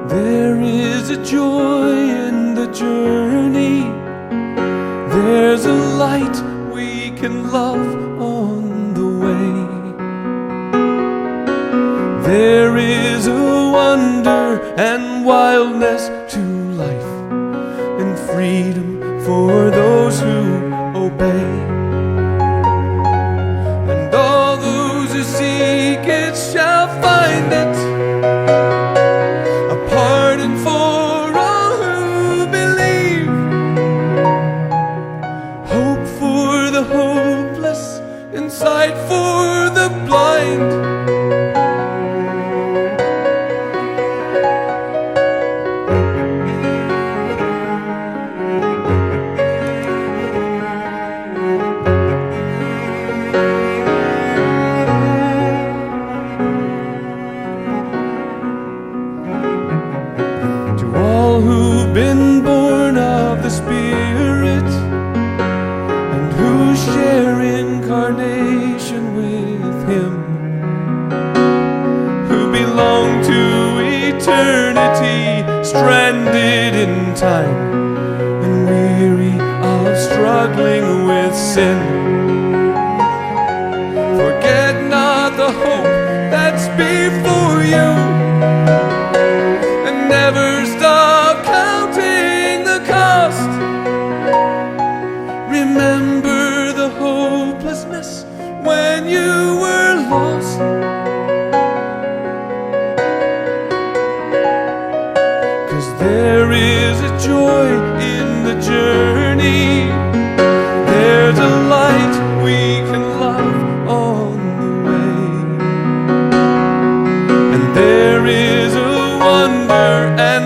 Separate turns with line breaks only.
There is a joy in the journey. There's a light we can love on the way. There is a wonder and wildness to life, and freedom for those who obey. And all those who seek it shall find it, a pardon for all who believe, hope for the hopeless, and sight for the blind. Who've been born of the Spirit, and who share incarnation with Him, who belong to eternity, stranded in time and weary of struggling with sin. Forget not the hope that's before you, and never stop counting the cost. Remember the hopelessness when you were lost. 'Cause there is a joy in the journey. There's a light we can love on the way. And there is a wonder and